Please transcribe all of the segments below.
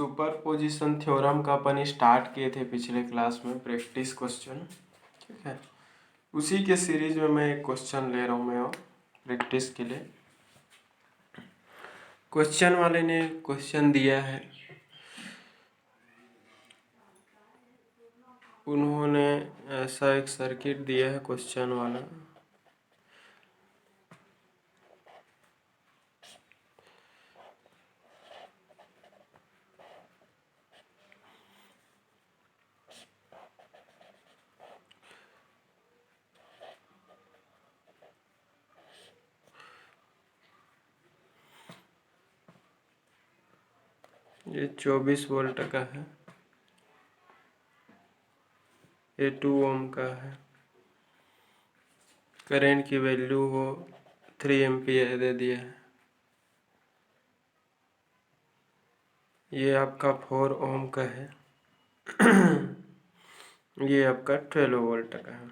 Superposition theorem का अपन start किए थे पिछले क्लास में प्रैक्टिस क्वेश्चन। ठीक है, उसी के सीरीज में मैं एक क्वेश्चन ले रहा हूँ मैं और प्रैक्टिस के लिए। क्वेश्चन वाले ने क्वेश्चन दिया है, उन्होंने ऐसा एक सर्किट दिया है क्वेश्चन वाला। ये 24 वोल्ट का है, ये 2 ओम का है, करंट की वैल्यू वो 3 एम्पियर दे दिया है। ये आपका 4 ओम का है, ये आपका 12 वोल्ट का है।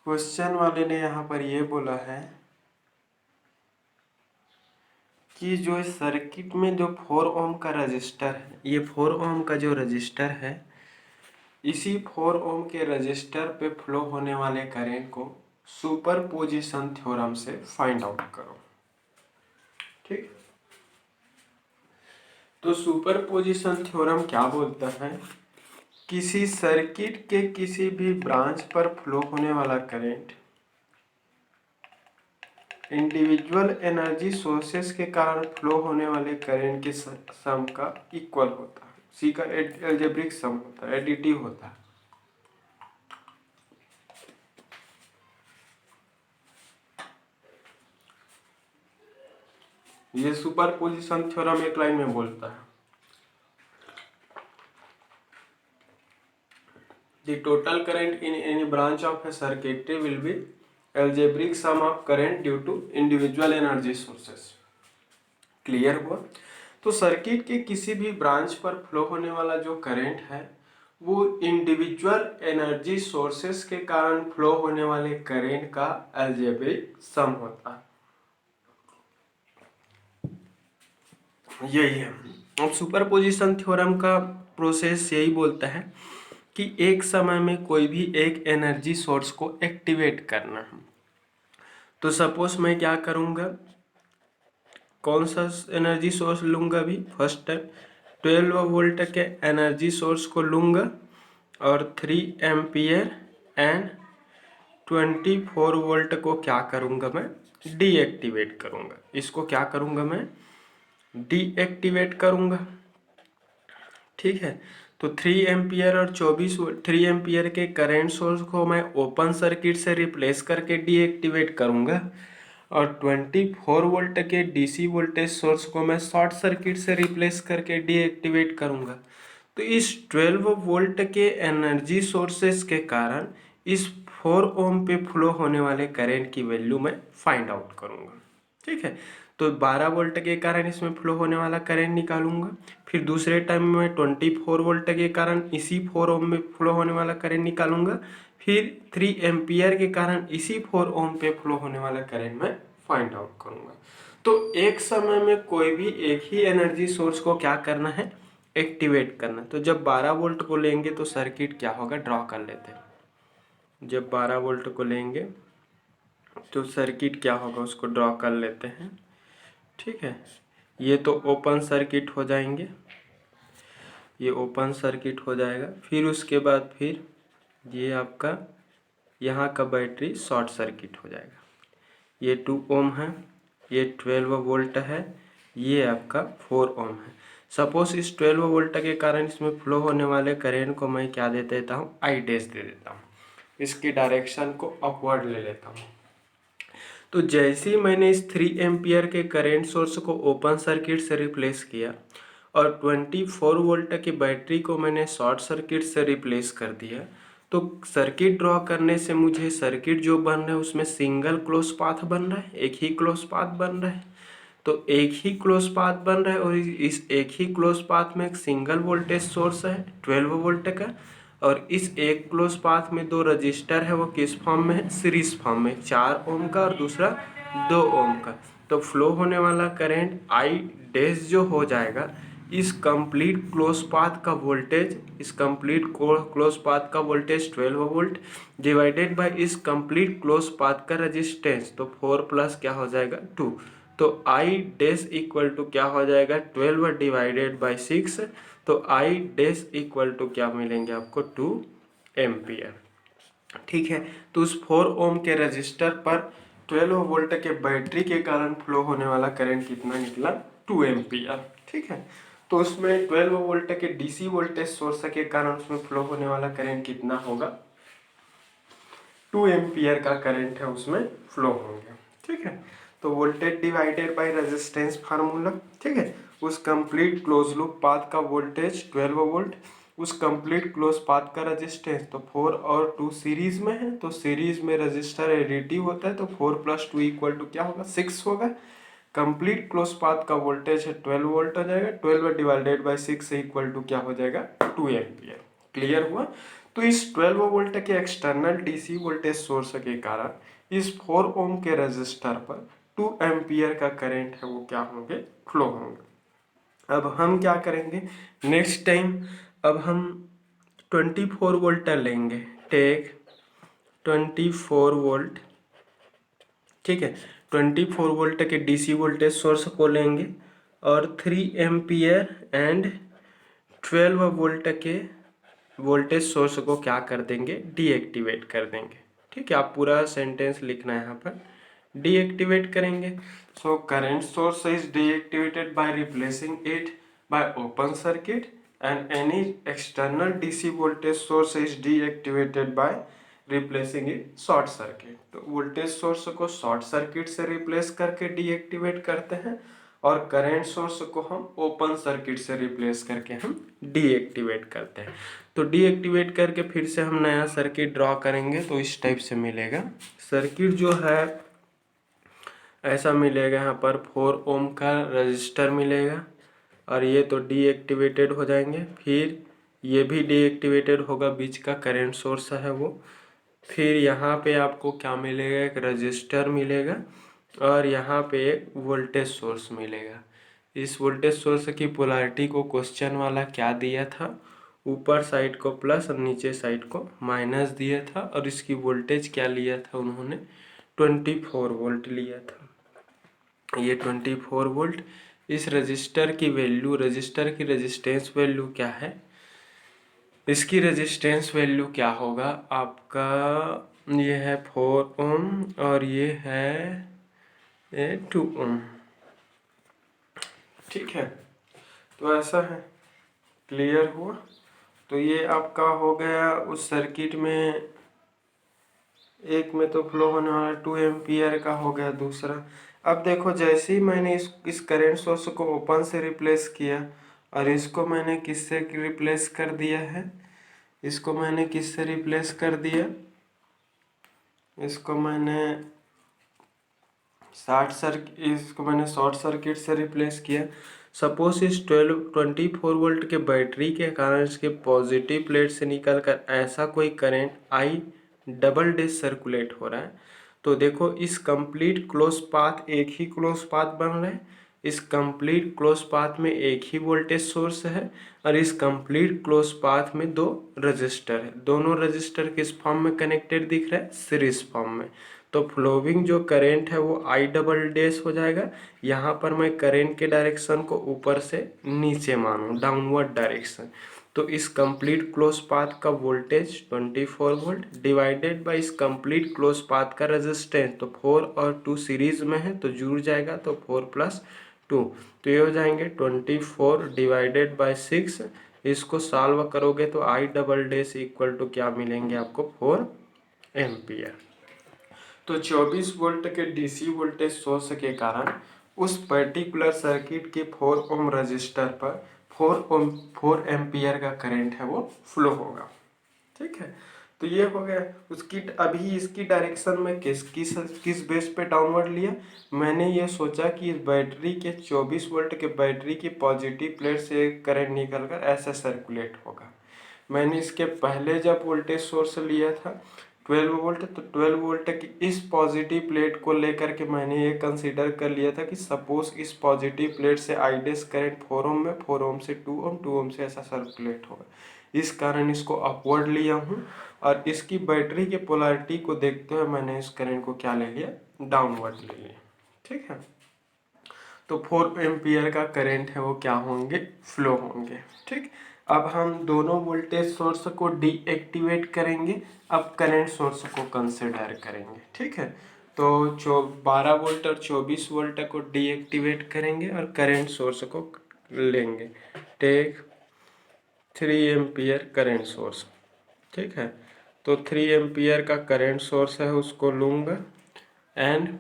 क्वेश्चन वाले ने यहाँ पर ये बोला है कि जो सर्किट में जो 4 ओम का रजिस्टर है, ये 4 ओम का जो रजिस्टर है, इसी 4 ओम के रजिस्टर पे फ्लो होने वाले करंट को सुपरपोजिशन थ्योरम से फाइंड आउट करो। ठीक, तो सुपरपोजिशन थ्योरम क्या बोलता है, किसी सर्किट के किसी भी ब्रांच पर फ्लो होने वाला करंट इंडिविजुअल एनर्जी सोर्सेस के कारण फ्लो होने वाले करंट के सम का इक्वल होता है। सी का एल्जेब्रिक सम होता है, एडिटिव होता है। ये सुपरपोजिशन थ्योरम एक लाइन में बोलता है, the total current in any branch of a circuit will be algebraic sum of current due to individual energy sources। Clear हुआ? तो सर्किट के किसी भी ब्रांच पर फ्लो होने वाला जो करंट है वो इंडिविजुअल एनर्जी सोर्सेस के कारण फ्लो होने वाले करंट का अलजेब्रिक सम होता है। यही है। अब सुपरपोजिशन थ्योरम का प्रोसेस यही बोलता है कि एक समय में कोई भी एक एनर्जी सोर्स को एक्टिवेट करना है। तो सपोज मैं क्या करूँगा, कौन सा एनर्जी सोर्स लूँगा, अभी फर्स्ट टाइम 12 वोल्ट के एनर्जी सोर्स को लूँगा और 3 एम्पियर एंड 24 वोल्ट को क्या करूँगा, मैं डीएक्टिवेट करूँगा। इसको क्या करूँगा, मैं डीएक्टिवेट करूँगा। ठीक है, तो 3 एम्पियर और 3 एम्पियर के करंट सोर्स को मैं ओपन सर्किट से रिप्लेस करके डीएक्टिवेट करूँगा और 24 वोल्ट के डीसी वोल्टेज सोर्स को मैं शॉर्ट सर्किट से रिप्लेस करके डीएक्टिवेट करूँगा। तो इस 12 वोल्ट के एनर्जी सोर्सेस के कारण इस 4 ओम पे फ्लो होने वाले करंट की वैल्यू मैं फाइंड आउट करूँगा। ठीक है, तो 12 वोल्ट के कारण इसमें फ्लो होने वाला करंट निकालूंगा। फिर दूसरे टाइम में 24 वोल्ट के कारण इसी 4 ओम में फ्लो होने वाला करंट निकालूंगा। फिर 3 एम्पियर के कारण इसी 4 ओम पे फ्लो होने वाला करंट मैं फाइंड आउट करूंगा। तो एक समय में कोई भी एक ही एनर्जी सोर्स को क्या करना है, एक्टिवेट करना। तो जब 12 वोल्ट को लेंगे तो सर्किट क्या होगा, ड्रॉ कर लेते हैं। जब 12 वोल्ट को लेंगे तो सर्किट क्या होगा, उसको ड्रॉ कर लेते हैं। ठीक है, ये तो ओपन सर्किट हो जाएंगे, ये ओपन सर्किट हो जाएगा। फिर उसके बाद फिर ये आपका यहाँ का बैटरी शॉर्ट सर्किट हो जाएगा। ये 2 ओम है, ये 12 वोल्ट है, ये आपका 4 ओम है। सपोज इस 12 वोल्ट के कारण इसमें फ्लो होने वाले करंट को मैं क्या दे देता हूँ, आई डैश दे देता हूँ। इसकी डायरेक्शन को अपवर्ड ले लेता हूँ। तो जैसे ही मैंने इस 3 एम्पियर के करंट सोर्स को ओपन सर्किट से रिप्लेस किया और 24 वोल्ट की बैटरी को मैंने शॉर्ट सर्किट से रिप्लेस कर दिया, तो सर्किट ड्रॉ करने से मुझे सर्किट जो बन रहा है उसमें सिंगल क्लोज पाथ बन रहा है, एक ही क्लोज पाथ बन रहा है। तो एक ही क्लोज पाथ बन रहा है और इस एक ही क्लोज पाथ में एक सिंगल वोल्टेज सोर्स है 12 वोल्ट का, और इस एक क्लोज पाथ में 2 रजिस्टर है, वो किस फॉर्म में है, सीरीज फॉर्म में, 4 ओम का और दूसरा 2 ओम का। तो फ्लो होने वाला करंट आई डैश जो हो जाएगा, इस कंप्लीट क्लोज पाथ का वोल्टेज, इस कंप्लीट क्लोज पाथ का वोल्टेज 12 वोल्ट डिवाइडेड बाय इस कंप्लीट क्लोज पाथ का रेजिस्टेंस, तो 4 प्लस क्या हो जाएगा 2। तो आई डैश इक्वल टू क्या हो जाएगा 12 डिवाइडेड बाय 6, तो आई डैश इक्वल टू क्या मिलेंगे आपको 2 एम्पियर। ठीक है, तो उस 4 ओम के रजिस्टर पर 12 वोल्ट के बैटरी के कारण फ्लो होने वाला करंट कितना निकला 2 एम्पियर। ठीक है, तो उसमें 12 वोल्ट के डीसी वोल्टेज सोर्स के कारण उसमें फ्लो होने वाला करंट कितना होगा 2 एम्पियर का करंट है उसमें फ्लो होंगे। ठीक है, तो voltage divided by resistance formula. ठीक है, उस कंप्लीट क्लोज लूप पाथ का वोल्टेज 12 वोल्ट, उस कंप्लीट क्लोज पाथ का रेजिस्टेंस, तो 4 और 2 सीरीज में है, तो सीरीज में रजिस्टर एडिटिव होता है, तो 4 प्लस 2 इक्वल टू क्या होगा 6 होगा। कंप्लीट क्लोज पाथ का वोल्टेज है 12 वोल्ट हो जाएगा, 12 डिवाइडेड बाय 6 इक्वल टू क्या हो जाएगा 2 एम्पियर। क्लियर हुआ। तो इस 12 वोल्ट के एक्सटर्नल डीसी वोल्टेज सोर्स के कारण इस 4 ओम के रेजिस्टर पर 2 एम्पियर का करंट है वो क्या होंगे फ्लो होंगे। अब हम क्या करेंगे नेक्स्ट टाइम, अब हम 24 वोल्ट लेंगे, टेक 24 वोल्ट। ठीक है, 24 वोल्ट के डीसी वोल्टेज सोर्स को लेंगे और 3 एम्पियर एंड 12 वोल्ट के वोल्टेज सोर्स को क्या कर देंगे डीएक्टिवेट कर देंगे। ठीक है, आप पूरा सेंटेंस लिखना है यहाँ पर, डीएक्टिवेट करेंगे। So current source is deactivated by replacing it by open circuit and any external DC voltage source is deactivated by replacing it short circuit. तो वोल्टेज सोर्स को शॉर्ट सर्किट से रिप्लेस करके deactivate करते हैं और current source को हम open circuit से रिप्लेस करके हम डीएक्टिवेट करते हैं। तो डीएक्टिवेट करके फिर से हम नया सर्किट ड्रॉ करेंगे, तो इस टाइप से मिलेगा सर्किट जो है, ऐसा मिलेगा। यहाँ पर 4 ओम का रजिस्टर मिलेगा और ये तो डीएक्टिवेटेड हो जाएंगे, फिर ये भी डीएक्टिवेटेड होगा, बीच का करंट सोर्स है वो। फिर यहाँ पे आपको क्या मिलेगा एक रजिस्टर मिलेगा और यहाँ पे एक वोल्टेज सोर्स मिलेगा। इस वोल्टेज सोर्स की पोलैरिटी को क्वेश्चन वाला क्या दिया था, ऊपर साइड को प्लस और नीचे साइड को माइनस दिया था, और इसकी वोल्टेज क्या लिया था उन्होंने 24 वोल्ट लिया था। ये 24 वोल्ट, इस रजिस्टर की वैल्यू, रजिस्टर की रेजिस्टेंस वैल्यू क्या है, इसकी रेजिस्टेंस वैल्यू क्या होगा आपका, ये है 4 ओम और ये है 2 ओम। ठीक है, तो ऐसा है। क्लियर हुआ। तो ये आपका हो गया उस सर्किट में, एक में तो फ्लो होने वाला 2 एम्पियर का हो गया दूसरा। अब देखो जैसे ही मैंने इस करंट सोर्स को ओपन से रिप्लेस किया और इसको मैंने किससे रिप्लेस कर दिया है, इसको मैंने किससे रिप्लेस कर दिया, इसको मैंने शॉर्ट सर्किट से रिप्लेस किया। सपोज इस 24 वोल्ट के बैटरी के कारण इसके पॉजिटिव प्लेट से निकलकर ऐसा कोई current I double dash circulate हो रहा है। तो देखो इस कंप्लीट क्लोज पाथ, एक ही क्लोज पाथ बन रहा है, इस कंप्लीट क्लोज पाथ में एक ही वोल्टेज सोर्स है और इस कंप्लीट क्लोज पाथ में 2 रजिस्टर है। दोनों रजिस्टर किस फॉर्म में कनेक्टेड दिख रहा है, सीरीज फॉर्म में। तो फ्लोविंग जो करंट है वो आई डबल डैश हो जाएगा। यहाँ पर मैं करंट के डायरेक्शन को ऊपर से नीचे मानूँ, डाउनवर्ड डायरेक्शन। तो इस कंप्लीट क्लोज पाथ का वोल्टेज 24 वोल्ट डिवाइडेड बाय इस कंप्लीट क्लोज पाथ का रेजिस्टेंस, तो 4 और 2 सीरीज में है तो जुड़ जाएगा, तो 4 प्लस 2, तो ये हो जाएंगे 24 डिवाइडेड बाय 6। इसको सॉल्व करोगे तो I double dash equal to क्या मिलेंगे आपको 4 एम्पियर। तो 24 वोल्ट के डीसी वोल्टेज सोर्स के कारण उस पर्टिकुलर सर्किट के 4 ओम रजिस्टर पर 4 एम्पियर का करंट है वो फ्लो होगा। ठीक है, तो ये हो गया उसकी। अभी इसकी डायरेक्शन में किस बेस पे डाउनवर्ड लिया, मैंने ये सोचा कि इस बैटरी के 24 वोल्ट के बैटरी की पॉजिटिव प्लेट से करंट निकलकर ऐसे सर्कुलेट होगा। मैंने इसके पहले जब वोल्टेज सोर्स लिया था 12 वोल्ट है, तो 12 वोल्ट की इस पॉजिटिव प्लेट को लेकर के मैंने ये कंसीडर कर लिया था कि सपोज इस पॉजिटिव प्लेट से आई डैश करंट 4 ओम में, 4 ओम से 2 ओम, 2 ओम से ऐसा सर्कुलेट होगा। इस कारण इसको अपवर्ड लिया हूँ, और इसकी बैटरी के पोलैरिटी को देखते हुए मैंने इस करंट को क्या ले लिया, डाउनवर्ड ले लिया। ठीक है, तो 4 एम्पियर का करंट है वो क्या होंगे, फ्लो होंगे। ठीक, अब हम दोनों वोल्टेज सोर्स को डीएक्टिवेट करेंगे, अब करंट सोर्स को कंसिडर करेंगे। ठीक है, तो 12 वोल्ट और 24 वोल्ट को डीएक्टिवेट करेंगे और करंट सोर्स को लेंगे। Take 3 ampere current source. ठीक है, तो 3 एम्पियर का करंट सोर्स है उसको लूँगा, and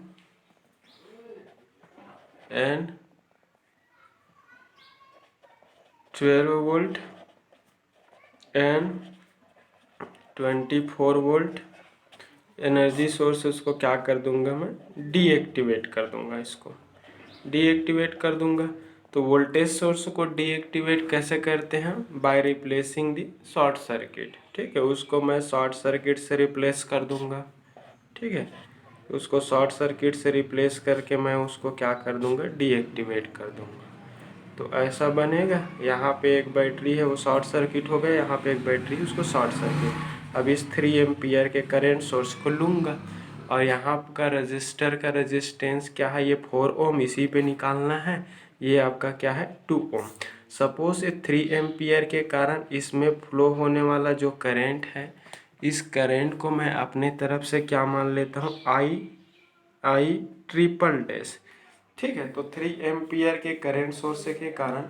12 volt and 24 volt energy source, उसको क्या कर दूंगा मैं, डीएक्टिवेट कर दूंगा। इसको डीएक्टिवेट कर दूंगा। तो वोल्टेज सोर्स को डीएक्टिवेट कैसे करते हैं, by replacing the short circuit. ठीक है, उसको मैं शॉर्ट सर्किट से रिप्लेस कर दूंगा। ठीक है, उसको शॉर्ट सर्किट से रिप्लेस करके मैं उसको क्या कर दूंगा, डीएक्टिवेट कर दूंगा। तो ऐसा बनेगा, यहाँ पे एक बैटरी है वो शॉर्ट सर्किट हो गया, यहाँ पे एक बैटरी है उसको शॉर्ट सर्किट। अब इस 3 एम्पियर के करंट सोर्स को लूँगा, और यहाँ का रजिस्टर का रेजिस्टेंस क्या है, ये 4 ओम, इसी पे निकालना है। ये आपका क्या है, 2 ओम। सपोज ये 3 एम्पियर के कारण इसमें फ्लो होने वाला जो करंट है, इस करंट को मैं अपने तरफ से क्या मान लेता हूँ, आई ट्रिपल डैश। ठीक है, तो 3 एम्पियर के करंट सोर्स के कारण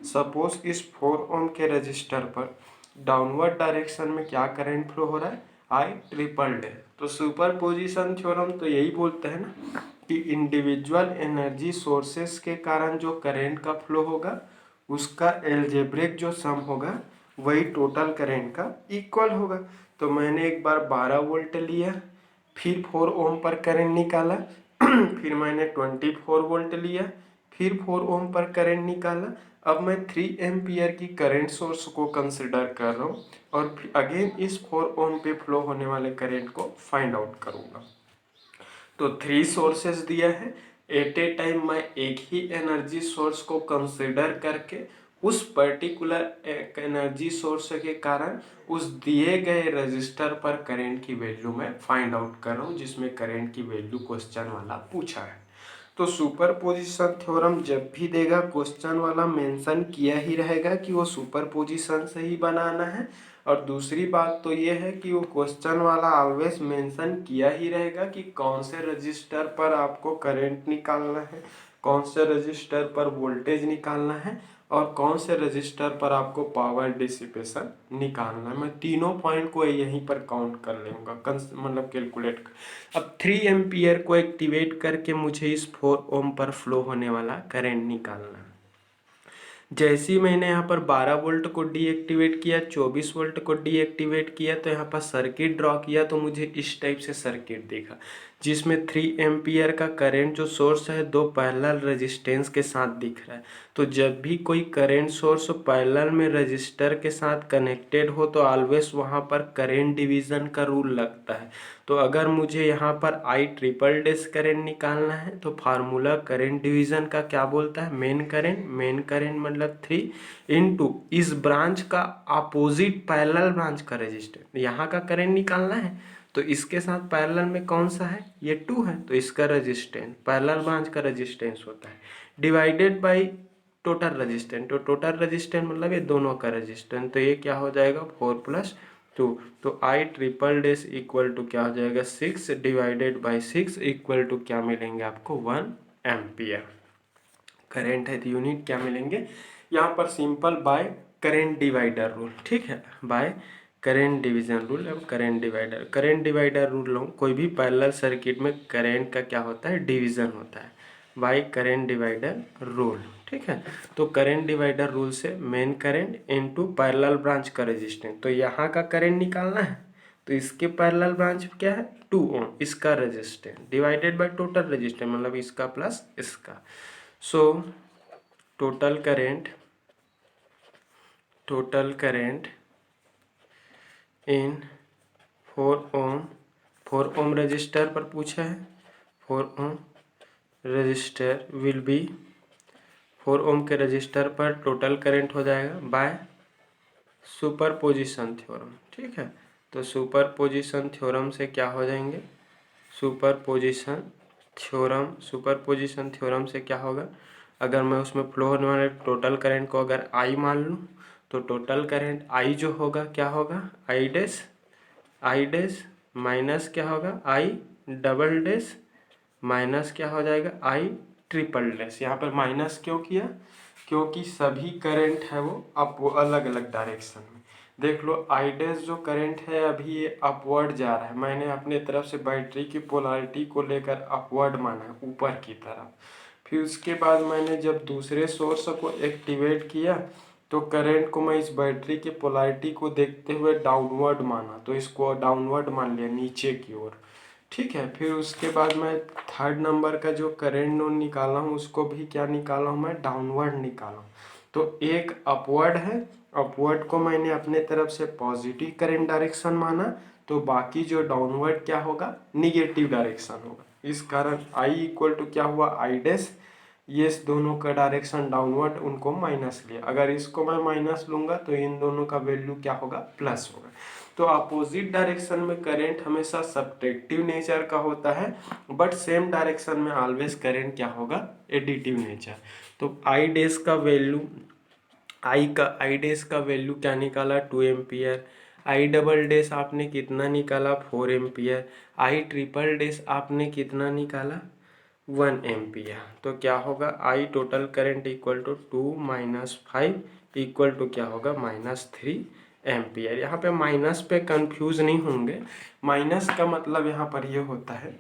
सपोज इस 4 ओम के रजिस्टर पर डाउनवर्ड डायरेक्शन में क्या करंट फ्लो हो रहा है, आई ट्रिपल डैश। तो सुपरपोजिशन थ्योरम तो यही बोलते हैं ना कि इंडिविजुअल एनर्जी सोर्सेस के कारण जो करंट का फ्लो होगा उसका एल्जेब्रिक जो सम होगा वही टोटल करंट का इक्वल होगा। तो मैंने एक बार 12 वोल्ट लिया, फिर 4 ओम पर करंट निकाला, फिर मैंने 24 वोल्ट लिया, फिर 4 ओम पर करंट निकाला। अब मैं 3 एम्पियर की करंट सोर्स को कंसिडर कर रहा हूँ, और फिर अगेन इस 4 ओम पे फ्लो होने वाले करंट को फाइंड आउट करूँगा। तो 3 सोर्सेस दिया है, एट ए टाइम मैं एक ही एनर्जी सोर्स को कंसिडर करके उस पर्टिकुलर एनर्जी सोर्स के कारण उस दिए गए रजिस्टर पर करंट की वैल्यू मैं फाइंड आउट कर रहा हूँ, जिसमें करंट की वैल्यू क्वेश्चन वाला पूछा है। तो सुपरपोजिशन थ्योरम जब भी देगा क्वेश्चन वाला मेंशन किया ही रहेगा कि वो सुपरपोजिशन से ही बनाना है। और दूसरी बात तो ये है कि वो क्वेश्चन वाला ऑलवेज मेंशन किया ही रहेगा कि कौन से रजिस्टर पर आपको करंट निकालना है, कौन से रजिस्टर पर वोल्टेज निकालना है, और कौन से रजिस्टर पर आपको पावर डिसिपेशन निकालना है। मैं तीनों पॉइंट को यहीं पर काउंट कर लूँगा, मतलब कैलकुलेट कर। अब 3 एम्पियर को एक्टिवेट करके मुझे इस 4 ओम पर फ्लो होने वाला करंट निकालना है। जैसे ही मैंने यहाँ पर 12 वोल्ट को डीएक्टिवेट किया, 24 वोल्ट को डीएक्टिवेट किया, तो यहाँ पर सर्किट ड्रॉ किया, तो मुझे इस टाइप से सर्किट दिखा, जिसमें 3 एम्पियर का करंट जो सोर्स है दो पैरेलल रेजिस्टेंस के साथ दिख रहा है। तो जब भी कोई करंट सोर्स पैरेलल में रजिस्टर के साथ कनेक्टेड हो तो ऑलवेज वहाँ पर करंट डिवीज़न का रूल लगता है। तो अगर मुझे यहाँ पर आई ट्रिपल डैश करंट निकालना है तो फार्मूला करंट डिवीज़न का क्या बोलता है, मेन करंट मतलब 3 इंटू इस ब्रांच का अपोजिट पैरेलल ब्रांच का रेजिस्टेंस। यहाँ का करंट निकालना है तो इसके साथ पैरेलल में कौन सा है, ये 2 है, तो इसका रेजिस्टेंस पैरेलल ब्रांच का रेजिस्टेंस होता है, डिवाइडेड बाई टोटल रेजिस्टेंस। तो टोटल रेजिस्टेंस मतलब ये दोनों का रेजिस्टेंस, तो ये क्या हो जाएगा 4 + 2। तो I triple dash equal to क्या हो जाएगा 6 डिवाइडेड बाई 6 इक्वल टू क्या मिलेंगे आपको 1 एम्पियर। करेंट है तो यूनिट क्या मिलेंगे यहाँ पर, simple by current divider rule. ठीक है, बाय करेंट डिवीजन रूल। अब करेंट डिवाइडर रूल लो, कोई भी पैरेलल सर्किट में करेंट का क्या होता है, डिवीजन होता है बाय करेंट डिवाइडर रूल। ठीक है, तो करेंट डिवाइडर रूल से main current into parallel branch का रेजिस्टेंस। तो यहाँ का करेंट निकालना है तो इसके पैरेलल ब्रांच क्या है 2 ओम, इसका resistance divided by total resistance मतलब इसका प्लस इसका। So total current in 4 ohm 4 ohm resistor पर पूछा है, 4 ohm resistor will be, 4 ohm के रजिस्टर पर टोटल करंट हो जाएगा बाय सुपरपोजिशन थ्योरम। ठीक है, तो सुपरपोजिशन थ्योरम से क्या हो जाएंगे, सुपरपोजिशन थ्योरम से क्या होगा, अगर मैं उसमें फ्लो होने वाले टोटल करंट को अगर आई मान लूँ तो टोटल करंट आई जो होगा क्या होगा, आई डैश माइनस क्या होगा, आई डबल डैश माइनस क्या हो जाएगा, आई ट्रिपल डैश। यहाँ पर माइनस क्यों किया, क्योंकि सभी करंट है वो अलग अलग डायरेक्शन में। देख लो आई डैश जो करंट है अभी ये अपवर्ड जा रहा है, मैंने अपने तरफ से बैटरी की पोलैरिटी को लेकर अपवर्ड माना है, ऊपर की तरफ। फिर उसके बाद मैंने जब दूसरे सोर्स को एक्टिवेट किया तो करंट को मैं इस बैटरी की पोलैरिटी को देखते हुए डाउनवर्ड माना, तो इसको डाउनवर्ड मान लिया, नीचे की ओर। ठीक है, फिर उसके बाद मैं थर्ड नंबर का जो करंट नोड निकाला हूँ उसको भी क्या निकाला हूँ, मैं डाउनवर्ड निकाला हूँ। तो एक अपवर्ड है, अपवर्ड को मैंने अपने तरफ से पॉजिटिव करंट डायरेक्शन माना, तो बाकी जो डाउनवर्ड क्या होगा, निगेटिव डायरेक्शन होगा। इस कारण I इक्वल टू क्या हुआ, आई डैश, ये इस दोनों का डायरेक्शन डाउनवर्ड, उनको माइनस लिया। अगर इसको मैं माइनस लूंगा तो इन दोनों का वैल्यू क्या होगा, प्लस होगा। तो अपोजिट डायरेक्शन में करंट हमेशा सब्ट्रैक्टिव नेचर का होता है, बट सेम डायरेक्शन में ऑलवेज करंट क्या होगा, एडिटिव नेचर। तो आई डैश का वैल्यू, आई डैश का वैल्यू क्या निकाला, 2 एम्पियर। आई डबल डैश आपने कितना निकाला, 4 एम्पियर। आई ट्रिपल डैश आपने कितना निकाला, 1 एम्पियर। तो क्या होगा, I total current equal to 2 minus 5 equal to क्या होगा, -3 एम्पियर। यहाँ पे माइनस पे कंफ्यूज नहीं होंगे, माइनस का मतलब यहाँ पर ये होता है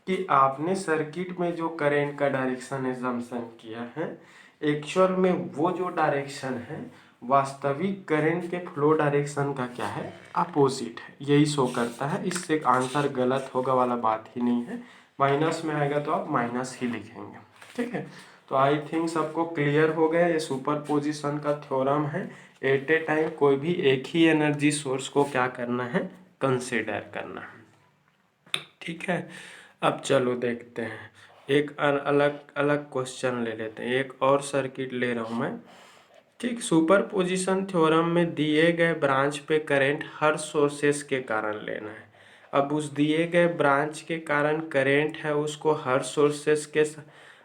कि आपने सर्किट में जो करंट का डायरेक्शन एजम्पशन किया है, एक्चुअल में वो जो डायरेक्शन है वास्तविक करंट के फ्लो डायरेक्शन का क्या है, अपोजिट है, यही शो करता है। इससे आंसर गलत होगा वाला बात ही नहीं है, माइनस में आएगा तो आप माइनस ही लिखेंगे। ठीक है, तो आई थिंक सबको क्लियर हो गया, ये सुपरपोजिशन का थ्योरम है। एट ए टाइम कोई भी एक ही एनर्जी सोर्स को क्या करना है, कंसिडर करना है। ठीक है, अब चलो देखते हैं, एक अलग अलग क्वेश्चन ले लेते हैं, एक और सर्किट ले रहा हूँ मैं। ठीक, सुपरपोजिशन थ्योरम में दिए गए ब्रांच पे करंट हर सोर्सेस के कारण लेना है। अब उस दिए गए ब्रांच के कारण करंट है उसको हर सोर्सेस के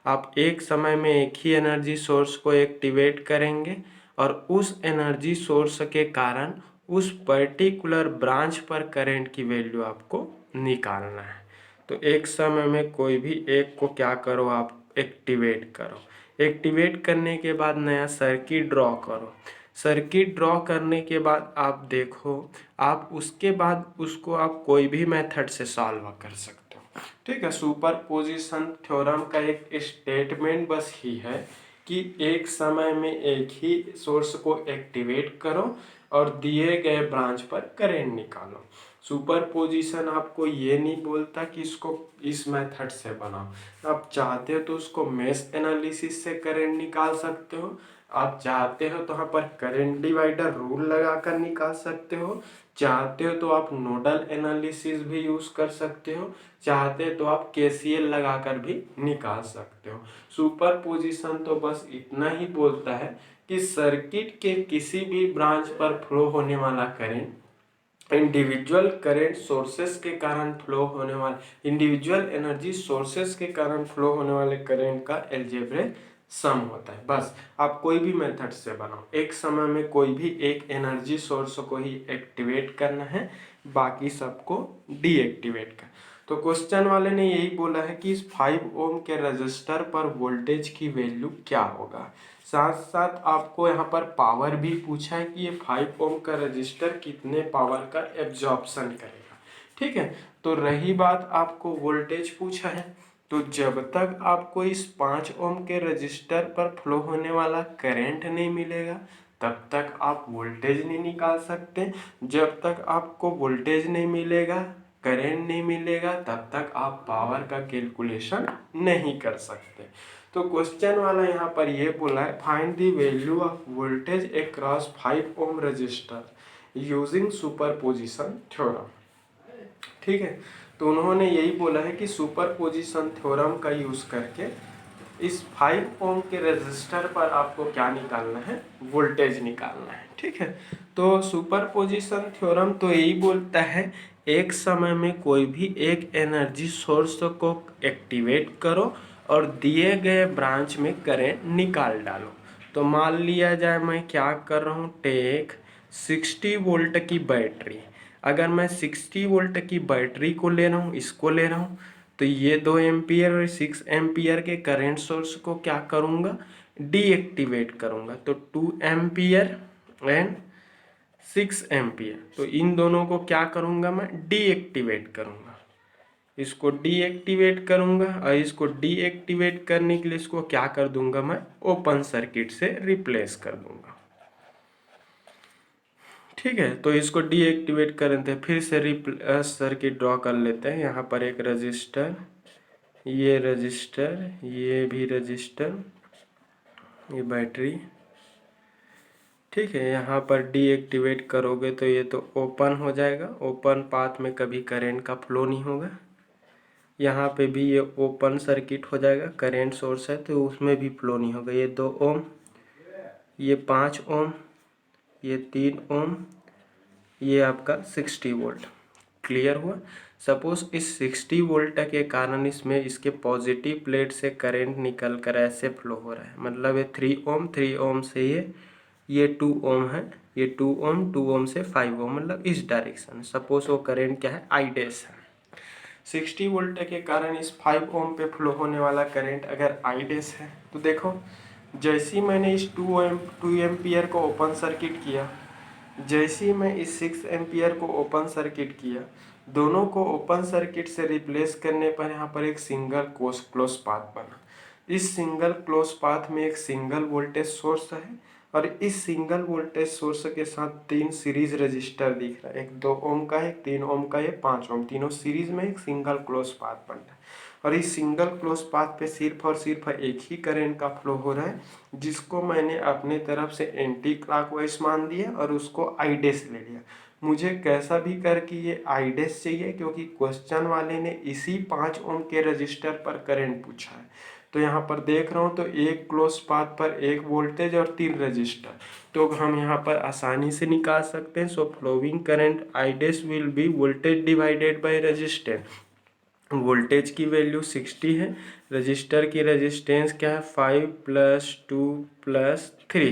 आप एक समय में एक ही एनर्जी सोर्स को एक्टिवेट करेंगे और उस एनर्जी सोर्स के कारण उस पर्टिकुलर ब्रांच पर करंट की वैल्यू आपको निकालना है। तो एक समय में कोई भी एक को क्या करो, आप एक्टिवेट करो। एक्टिवेट करने के बाद नया सर्किट ड्रॉ करो। सर्किट ड्रॉ करने के बाद आप देखो, आप उसके बाद उसको आप कोई भी मेथड से सॉल्व कर सकते हो। ठीक है, सुपरपोजिशन थ्योरम का एक स्टेटमेंट बस ही है कि एक समय में एक ही सोर्स को एक्टिवेट करो और दिए गए ब्रांच पर करंट निकालो। सुपरपोजिशन आपको ये नहीं बोलता कि इसको इस मेथड से बनाओ, आप चाहते हो तो उसको मेश एनालिसिस से करंट निकाल सकते हो, आप चाहते हो तो यहाँ पर करंट डिवाइडर रूल लगाकर निकाल सकते हो, चाहते हो तो आप नोडल एनालिसिस भी यूज कर सकते हो, चाहते हो तो आप केसीएल लगाकर भी निकाल सकते हो। सुपरपोजिशन तो बस इतना ही बोलता है कि सर्किट के किसी भी ब्रांच पर फ्लो होने वाला करंट इंडिविजुअल करंट सोर्सेस के कारण फ्लो होने वाले, इंडिविजुअल एनर्जी सोर्सेस के कारण फ्लो होने वाले करंट का अलजेब्रिक सम होता है। बस आप कोई भी मेथड से बनाओ, एक समय में कोई भी एक एनर्जी सोर्स को ही एक्टिवेट करना है, बाकी सबको डीएक्टिवेट कर। तो क्वेश्चन वाले ने यही बोला है कि इस 5 ओम के रजिस्टर पर वोल्टेज की वैल्यू क्या होगा। साथ साथ आपको यहाँ पर पावर भी पूछा है कि ये 5 ओम का रजिस्टर कितने पावर का एब्जॉर्प्शन करेगा। ठीक है, तो रही बात आपको वोल्टेज पूछा है, तो जब तक आपको इस 5 ओम के रजिस्टर पर फ्लो होने वाला करंट नहीं मिलेगा तब तक आप वोल्टेज नहीं निकाल सकते। जब तक आपको वोल्टेज नहीं मिलेगा, करंट नहीं मिलेगा, तब तक आप पावर का कैलकुलेशन नहीं कर सकते। तो क्वेश्चन वाला यहाँ पर ये बोला है, find the value of voltage across 5 ohm resistor using superposition theorem. ठीक है, तो उन्होंने यही बोला है कि सुपरपोजिशन थ्योरम का यूज़ करके इस 5 ओम के रेजिस्टर पर आपको क्या निकालना है, वोल्टेज निकालना है। ठीक है, तो सुपरपोजिशन थ्योरम तो यही बोलता है एक समय में कोई भी एक एनर्जी सोर्स को एक्टिवेट करो और दिए गए ब्रांच में करंट निकाल डालो। तो मान लिया जाए मैं क्या कर रहा हूँ, टेक 60 वोल्ट की बैटरी। अगर मैं 60 वोल्ट की बैटरी को ले रहा हूँ, इसको ले रहा हूँ, तो ये 2 एम्पियर और 6 एम्पियर के करंट सोर्स को क्या करूँगा, डीएक्टिवेट करूँगा। तो 2 एम्पियर एंड 6 एम्पियर, तो इन दोनों को क्या करूँगा, मैं डीएक्टिवेट करूँगा। इसको डीएक्टिवेट करूँगा और इसको डीएक्टिवेट करने के लिए इसको क्या कर दूंगा, मैं ओपन सर्किट से रिप्लेस कर दूंगा। ठीक है, तो इसको डीएक्टिवेट करें थे, फिर से सर्किट ड्रॉ कर लेते हैं। यहाँ पर एक रजिस्टर, ये रजिस्टर, ये भी रजिस्टर, ये बैटरी। ठीक है, यहाँ पर डीएक्टिवेट करोगे तो ये तो ओपन हो जाएगा, ओपन पाथ में कभी करंट का फ्लो नहीं होगा। यहाँ पे भी ये ओपन सर्किट हो जाएगा, करंट सोर्स है तो उसमें भी फ्लो नहीं होगा। ये 2 ओम, ये 5 ओम, ये 3 ओम, ये आपका 60 वोल्ट। क्लियर हुआ। सपोज इस 60 वोल्ट के कारण इसमें इसके पॉजिटिव प्लेट से करंट निकल कर ऐसे फ्लो हो रहा है, मतलब ये 3 ओम से ये 2 ओम है, ये 2 ओम, 2 ओम से 5 ओम, मतलब इस डायरेक्शन। सपोज वो करंट क्या है, आई डैश है। 60 वोल्ट के कारण इस 5 ओम पे फ्लो होने वाला करंट अगर आई डैश है, तो देखो जैसे ही मैंने इस 2 एम्पियर को ओपन सर्किट किया, जैसे ही मैं इस 6 एम्पियर को ओपन सर्किट किया, दोनों को ओपन सर्किट से रिप्लेस करने पर यहाँ पर एक सिंगल क्लोज पाथ बना। इस सिंगल क्लोज पाथ में एक सिंगल वोल्टेज सोर्स है और इस सिंगल वोल्टेज सोर्स के साथ 3 सीरीज रजिस्टर दिख रहा है, एक 2 ओम का है, 3 ओम का है, 5 ओम, तीनों सीरीज में एक सिंगल क्लोज पाथ बन रहा है। और इस सिंगल क्लोज पाथ पे सिर्फ और सिर्फ एक ही करंट का फ्लो हो रहा है, जिसको मैंने अपने तरफ से एंटी क्लॉकवाइज मान दिया और उसको आई डैश ले लिया। मुझे कैसा भी करके ये आई डैश चाहिए, क्योंकि क्वेश्चन वाले ने इसी 5 ओम के रजिस्टर पर करंट पूछा है। तो यहाँ पर देख रहा हूँ तो एक क्लोज पाथ पर एक वोल्टेज और 3 रजिस्टर, तो हम यहाँ पर आसानी से निकाल सकते हैं। So flowing current I dash will be voltage divided by resistance. Voltage की वैल्यू 60 है, रजिस्टर की रेजिस्टेंस क्या है, 5 + 2 + 3,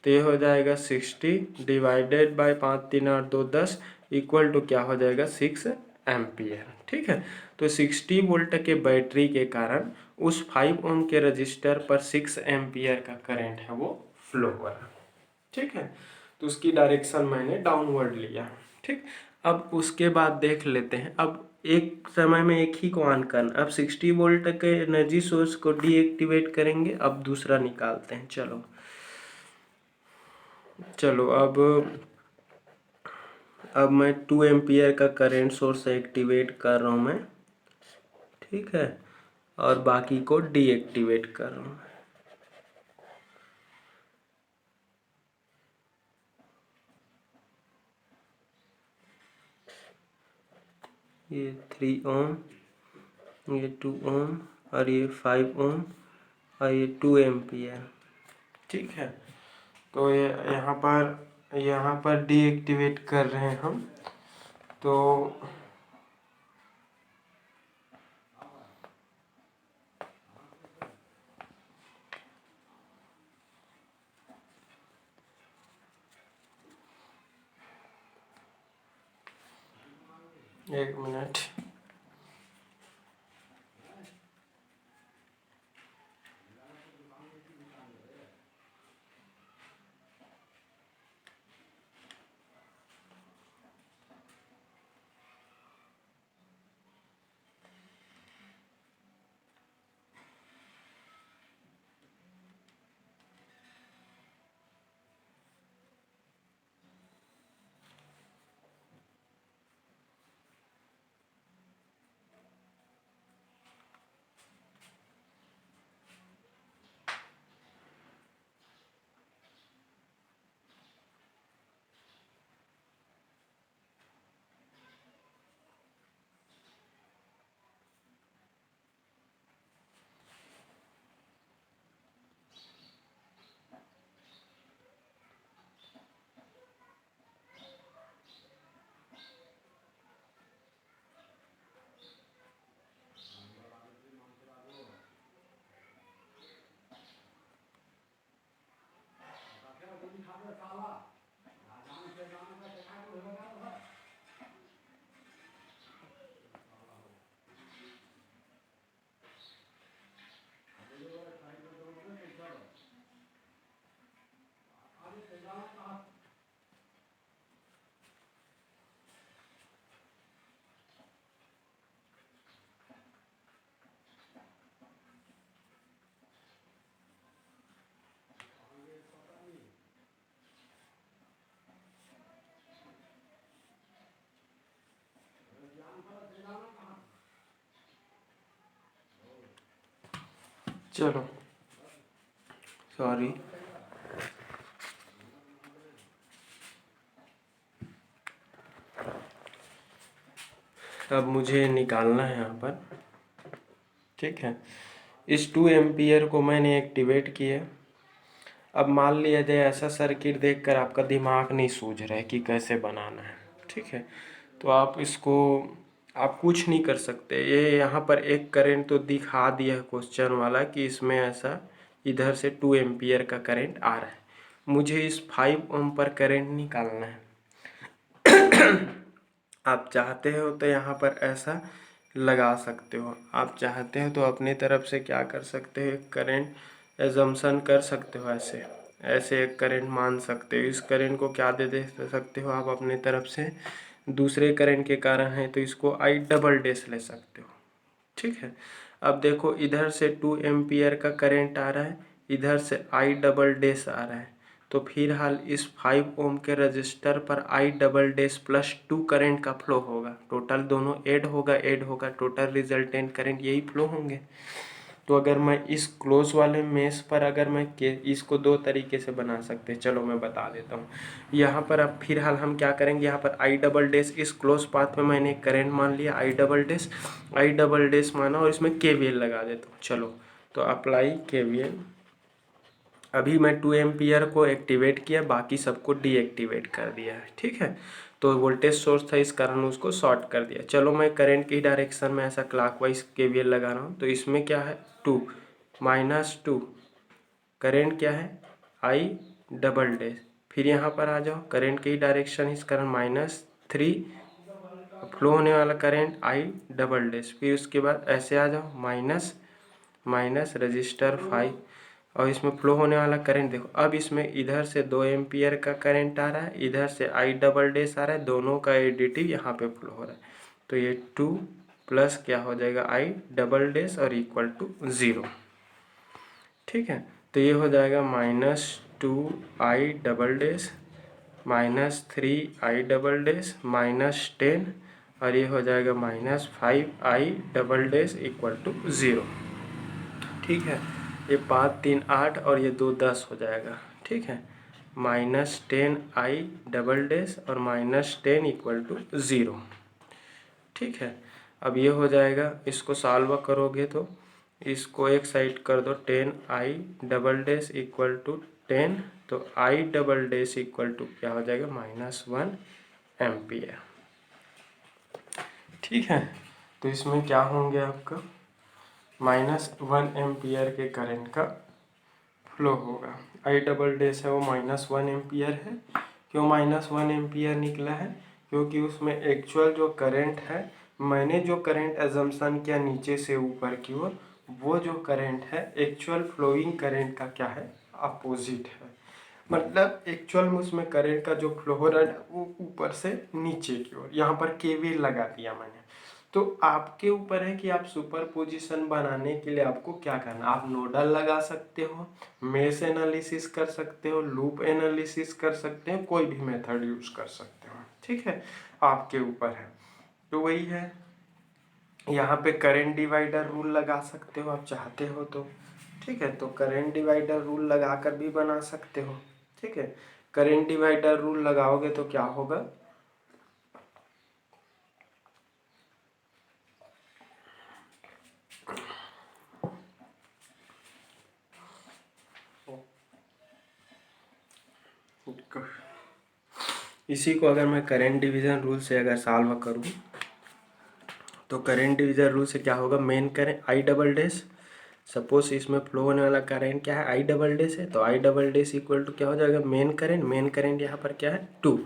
तो ये हो जाएगा 60 डिवाइडेड बाय 5 3 8 2 10 इक्वल टू क्या हो जाएगा, 6 एम्पियर। ठीक है, तो 60 वोल्ट के बैटरी के कारण उस 5 ओम के रजिस्टर पर 6 एम्पियर का करंट है वो फ्लो हो रहा है। ठीक है, तो उसकी डायरेक्शन मैंने डाउनवर्ड लिया। ठीक, अब उसके बाद देख लेते हैं, अब एक समय में एक ही को ऑन करना। अब 60 वोल्ट के एनर्जी सोर्स को डीएक्टिवेट करेंगे, अब दूसरा निकालते हैं। चलो चलो अब मैं 2 एम्पियर का करंट सोर्स एक्टिवेट कर रहा हूँ मैं। ठीक है, और बाकी को डीएक्टिवेट कर रहा हूँ। ये 3 ओम, ये 2 ओम और ये 5 ओम और ये 2 एम्पियर। ठीक है, तो ये यहाँ पर डीएक्टिवेट कर रहे हैं हम। तो एक मिनट, चलो सॉरी। अब मुझे निकालना है यहाँ पर, ठीक है। इस 2 एम्पियर को मैंने एक्टिवेट किया। अब मान लिया जाए ऐसा सर्किट देखकर आपका दिमाग नहीं सूझ रहा है कि कैसे बनाना है, ठीक है। तो आप इसको आप कुछ नहीं कर सकते। ये यहाँ पर एक करंट तो दिखा दिया है क्वेश्चन वाला कि इसमें ऐसा इधर से 2 एम्पियर का करंट आ रहा है। मुझे इस 5 ओम पर करंट निकालना है। आप चाहते हो तो यहाँ पर ऐसा लगा सकते हो, आप चाहते हो तो अपनी तरफ से क्या कर सकते हो, एक करंट एजम्पशन कर सकते हो। ऐसे ऐसे एक करंट मान सकते हो। इस करंट को क्या दे सकते हो आप अपनी तरफ से, दूसरे करंट के कारण है तो इसको आई डबल डैश ले सकते हो, ठीक है। अब देखो इधर से 2 एम्पियर का करंट आ रहा है, इधर से आई डबल डैश आ रहा है, तो फिलहाल इस 5 ओम के रजिस्टर पर आई डबल डैश प्लस 2 करंट का फ्लो होगा। टोटल दोनों ऐड होगा टोटल रिजल्टेंट करंट यही फ्लो होंगे। तो अगर मैं इस क्लोज वाले मेश पर अगर मैं इसको 2 तरीके से बना सकते हैं, चलो मैं बता देता हूँ। यहाँ पर अब फिलहाल हम क्या करेंगे, यहाँ पर आई डबल डैश इस क्लोज पाथ में मैंने करंट मान लिया आई डबल डैश माना और इसमें केवीएल लगा देता हूँ। चलो तो अप्लाई केवीएल। अभी मैं 2 एम्पियर को एक्टिवेट किया, बाकी सबको डीएक्टिवेट कर दिया है, ठीक है। तो वोल्टेज सोर्स था इस कारण उसको शॉर्ट कर दिया। चलो मैं करंट की डायरेक्शन में ऐसा क्लॉकवाइज केवीएल लगा रहा हूँ। तो इसमें क्या है 2 -2 करंट क्या है आई डबल डैश। फिर यहाँ पर आ जाओ करंट की डायरेक्शन इस कारण -3 फ्लो होने वाला करंट आई डबल डैश। फिर उसके बाद ऐसे आ जाओ माइनस माइनस रजिस्टर 5 और इसमें फ्लो होने वाला करंट देखो। अब इसमें इधर से 2 एम्पियर का करंट आ रहा है, इधर से आई डबल डैश आ रहा है, दोनों का एडिटिव यहाँ पे फ्लो हो रहा है। तो ये 2 प्लस क्या हो जाएगा आई डबल डैश और इक्वल टू 0, ठीक है। तो ये हो जाएगा -2 I double dash -3 I double dash -10 और ये हो जाएगा -5 I double dash equal to 0, ठीक है। ये 5 3 8 और ये 2 10 हो जाएगा, ठीक है। -10 आई डबल डैश और -10 इक्वल टू 0, ठीक है। अब ये हो जाएगा, इसको सॉल्व करोगे तो इसको एक साइड कर दो, 10 I double dash equal to 10, तो I double dash equal to क्या हो जाएगा -1 एम्पियर, ठीक है। तो इसमें क्या होंगे आपका -1 एम्पियर के करंट का फ्लो होगा। आई डबल डैश है वो -1 एम्पियर है। क्यों -1 एम्पियर निकला है, क्योंकि उसमें एक्चुअल जो करंट है, मैंने जो करंट एजम्पशन किया नीचे से ऊपर की ओर, वो जो करंट है एक्चुअल फ्लोइंग करंट का क्या है अपोजिट है। मतलब एक्चुअल में उसमें करंट का जो फ्लो हो रहा है वो ऊपर से नीचे की ओर, यहाँ पर केवीएल लगा दिया मैंने। तो आपके ऊपर है कि आप सुपर पोजिशन बनाने के लिए आपको क्या करना। आप नोडल लगा सकते हो, मेश एनालिसिस कर सकते हो, लूप एनालिसिस कर सकते हो, कोई भी मेथड यूज कर सकते हो, ठीक है। आपके ऊपर है। तो वही है, यहाँ पे करंट डिवाइडर रूल लगा सकते हो आप चाहते हो तो, ठीक है। तो करंट डिवाइडर रूल लगा कर भी बना सकते हो, ठीक है। करंट डिवाइडर रूल लगाओगे तो क्या होगा, इसी को अगर मैं करंट डिवीजन रूल से अगर सॉल्व करूँ तो करंट डिवीजन रूल से क्या होगा, main current I double dash, suppose इसमें फ्लो होने वाला करंट क्या है आई डबल डैश है, तो I double dash equal to क्या हो जाएगा मेन करंट यहाँ पर क्या है 2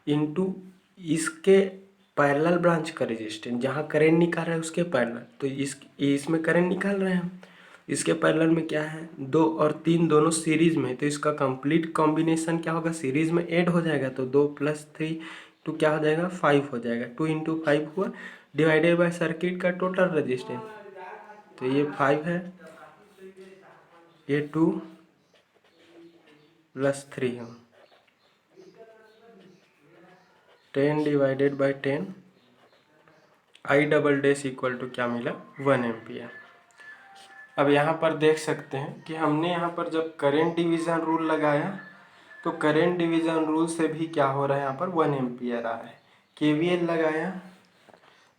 इंटू इसके पैरेलल ब्रांच का रेजिस्टेंस, जहाँ करंट निकाल रहा है उसके पैरेलल, तो इसमें करंट निकाल रहे हैं हम, इसके पैरेलल में क्या है, 2 और 3 दोनों सीरीज में, तो इसका कंप्लीट कॉम्बिनेशन क्या होगा, सीरीज में ऐड हो जाएगा, तो 2 + 3 तो क्या हो जाएगा, 5 हो जाएगा। 2 × 5 हुआ, डिवाइडेड बाय सर्किट का टोटल रेजिस्टेंस, तो ये 5 है, ये 2 + 3 है, 10 divided by 10, I double dash equal to क्या मिला, 1 एम्पियर। अब यहाँ पर देख सकते हैं कि हमने यहाँ पर जब करेंट डिवीज़न रूल लगाया तो करेंट डिवीज़न रूल से भी क्या हो रहा है, यहाँ पर 1 एम्पियर आ रहा है। KVL लगाया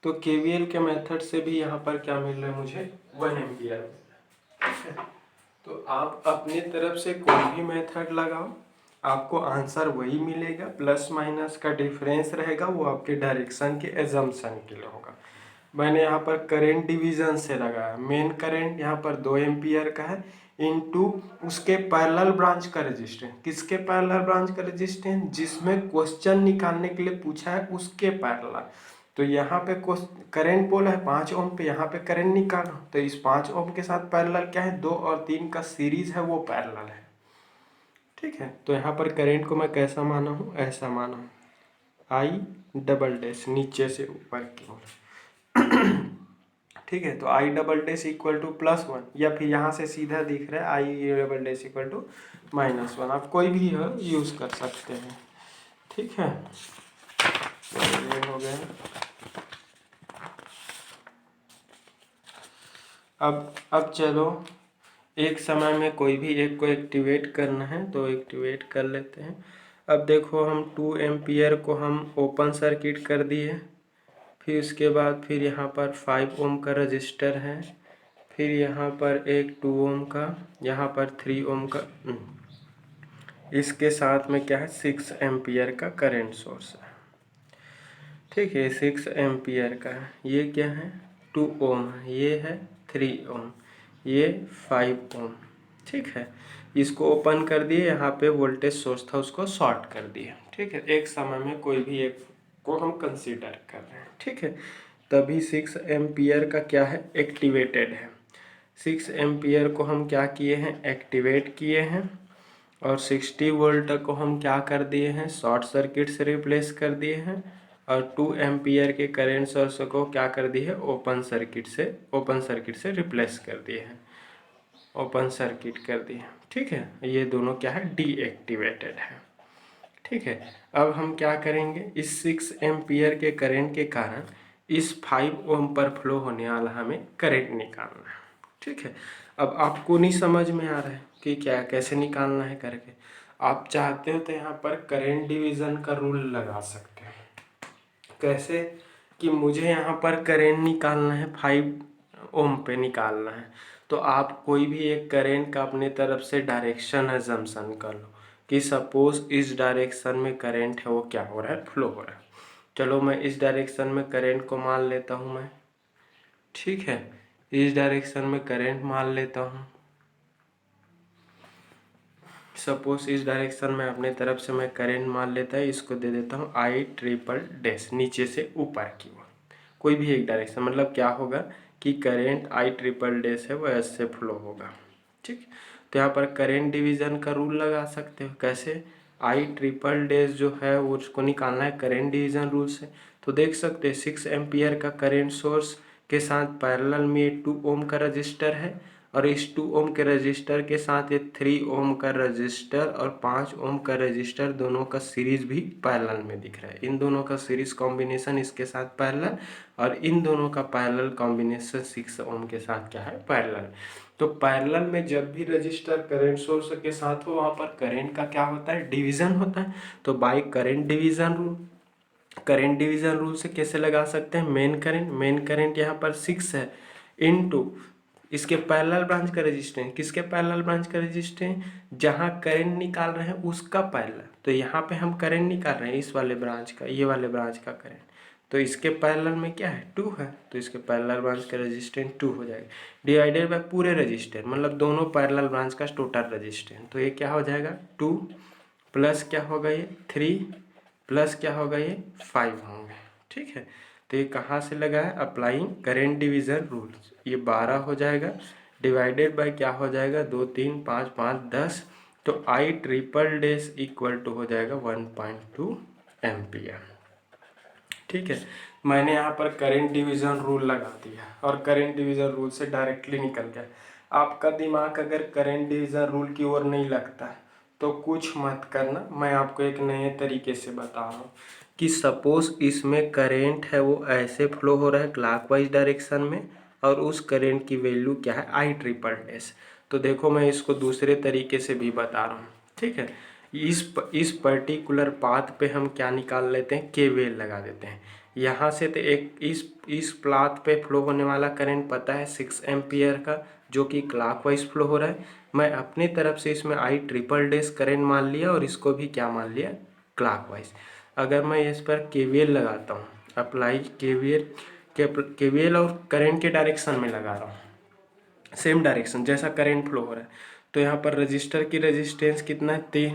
तो KVL के मेथड से भी यहाँ पर क्या मिल रहा है मुझे, 1 एम्पियर। तो आप अपनी तरफ से कोई भी मेथड लगाओ, आपको आंसर वही मिलेगा, प्लस माइनस का डिफरेंस रहेगा, वो आपके डायरेक्शन के एजम्पशन के लिए होगा। मैंने यहाँ पर करंट डिवीजन से लगाया, मेन करंट यहाँ पर 2 एम्पियर का है, इनटू उसके पैरेलल ब्रांच का रेजिस्टेंस। किसके पैरेलल ब्रांच का रेजिस्टेंस, जिसमें क्वेश्चन निकालने के लिए पूछा है उसके पैरेलल। तो यहाँ पे करंट बोला है 5 ओम पे, यहाँ पे करंट निकालो, तो इस 5 ओम के साथ पैरेलल क्या है, 2 और 3 का सीरीज है, वो पैरेलल है। ठीक है, तो यहाँ पर करंट को मैं कैसा माना हूँ, ऐसा माना हूँ, I डबल डैश नीचे से ऊपर की ओर। ठीक है, तो I double dash equal to +1, या फिर यहाँ से सीधा दिख रहा है I double dash equal to -1, आप कोई भी यूज़ कर सकते हैं। ठीक है, तो ये हो गया। अब चलो एक समय में कोई भी एक को एक्टिवेट करना है तो एक्टिवेट कर लेते हैं। अब देखो हम 2 एम्पियर को हम ओपन सर्किट कर दिए, फिर उसके बाद फिर यहाँ पर 5 ओम का रजिस्टर है, फिर यहाँ पर एक 2 ओम का, यहाँ पर 3 ओम का, इसके साथ में क्या है 6 एम्पियर का करंट सोर्स है। ठीक है, 6 एम्पियर का है, ये क्या है 2 ओम है, ये है 3 ओम, ये 5 ओम। ठीक है, इसको ओपन कर दिए, यहाँ पे वोल्टेज सोर्स था उसको शॉर्ट कर दिए। ठीक है, एक समय में कोई भी एक को हम कंसीडर कर रहे हैं। ठीक है, तभी 6 एम्पियर का क्या है, एक्टिवेटेड है। 6 एम्पियर को हम क्या किए हैं, एक्टिवेट किए हैं, और 60 वोल्ट को हम क्या कर दिए हैं, शॉर्ट सर्किट से रिप्लेस कर दिए हैं, और 2 एम्पियर के करंट सोर्स को क्या कर दिए है, ओपन सर्किट से रिप्लेस कर दिए हैं, ओपन सर्किट कर दिए। ठीक है, ये दोनों क्या है, डीएक्टिवेटेड है। ठीक है, अब हम क्या करेंगे, इस 6 एम्पियर के करंट के कारण इस 5 ओम पर फ्लो होने वाला हमें करंट निकालना है। ठीक है, अब आपको नहीं समझ में आ रहा है कि क्या कैसे निकालना है करके, आप चाहते हो तो यहाँ पर करंट डिवीज़न का रूल लगा सकते हैं। कैसे, कि मुझे यहाँ पर करंट निकालना है, 5 ओम पे निकालना है, तो आप कोई भी एक करंट का अपने तरफ से डायरेक्शन अजम्पशन कर लो कि सपोज इस डायरेक्शन में करंट है, वो क्या हो रहा है, फ्लो हो रहा है। चलो मैं इस डायरेक्शन में करंट को मान लेता हूँ मैं। ठीक है, इस डायरेक्शन में करंट मान लेता हूँ, सपोज इस डायरेक्शन में अपने तरफ से मैं करंट मान लेता है, इसको दे देता हूँ I ट्रिपल डैश, नीचे से ऊपर की ओर कोई भी एक डायरेक्शन, मतलब क्या होगा कि करंट I ट्रिपल डैश है वो ऐसे फ्लो होगा। ठीक, तो यहाँ पर करंट डिवीज़न का रूल लगा सकते हो। कैसे, I ट्रिपल डैश जो है वो उसको निकालना है करंट डिवीज़न रूल से। तो देख सकते हैं 6 एम्पियर का करंट सोर्स के साथ पैरेलल में 2 ओम का रजिस्टर है, और इस 2 ओम के रजिस्टर के साथ ये 3 ओम का रजिस्टर और 5 ओम का रजिस्टर, दोनों का सीरीज भी पैरेलल में दिख रहा है। इन दोनों का सीरीज कॉम्बिनेशन इसके साथ पैरेलल, और इन दोनों का पैरेलल कॉम्बिनेशन 6 ओम के साथ क्या है, पैरेलल। तो पैरेलल में जब भी रजिस्टर करंट सोर्स के साथ हो, वहाँ पर करंट का क्या होता है, डिवीज़न होता है। तो by current division rule, current division rule से कैसे लगा सकते हैं, मेन करंट यहाँ पर 6 है, इनटू इसके पैरेलल ब्रांच का रेजिस्टेंस। किसके पैरेलल ब्रांच का रेजिस्टेंस, जहाँ करंट निकाल रहे हैं उसका पैरेलल। तो यहाँ पे हम करंट निकाल रहे हैं इस वाले ब्रांच का, ये वाले ब्रांच का करंट, तो इसके पैरेलल में क्या है, 2 है, तो इसके पैरेलल ब्रांच का रेजिस्टेंस 2 हो जाएगा, डिवाइडेड बाय पूरे रेजिस्टेंस, मतलब दोनों पैरेलल ब्रांच का टोटल रेजिस्टेंस। तो ये क्या हो जाएगा, 2 प्लस क्या होगा ये 3 प्लस क्या होगा ये 5 होंगे। ठीक है, तो ये कहाँ से लगा है, अप्लाइंग करेंट डिवीज़न रूल, ये 12 हो जाएगा डिवाइडेड बाय क्या हो जाएगा 2 3 5 5 10, तो I triple dash equal to हो जाएगा 1.2 एम्पियर। ठीक है, मैंने यहाँ पर करंट डिवीज़न रूल लगा दिया और करंट डिवीज़न रूल से डायरेक्टली निकल गया। आपका दिमाग अगर करंट डिवीज़न रूल की ओर नहीं लगता तो कुछ मत करना, मैं आपको एक नए तरीके से बता रहा हूँ कि सपोज इसमें करंट है वो ऐसे फ्लो हो रहा है क्लॉकवाइज डायरेक्शन में, और उस करंट की वैल्यू क्या है आई ट्रिपल डैश। तो देखो मैं इसको दूसरे तरीके से भी बता रहा हूँ। ठीक है, इस पर्टिकुलर पाथ पे हम क्या निकाल लेते हैं, केवीएल लगा देते हैं। यहाँ से तो एक इस पाथ पे फ्लो होने वाला करंट पता है 6 एम्पियर का, जो कि क्लॉकवाइज फ्लो हो रहा है। मैं अपनी तरफ से इसमें आई ट्रिपल डैश करंट मान लिया और इसको भी क्या मान लिया, क्लॉकवाइज। अगर मैं इस पर केवीएल लगाता हूँ, अप्लाई केवीएल और करंट के डायरेक्शन में लगा रहा हूँ, सेम डायरेक्शन जैसा करंट फ्लो हो रहा है, तो यहाँ पर रजिस्टर की रेजिस्टेंस कितना है 3,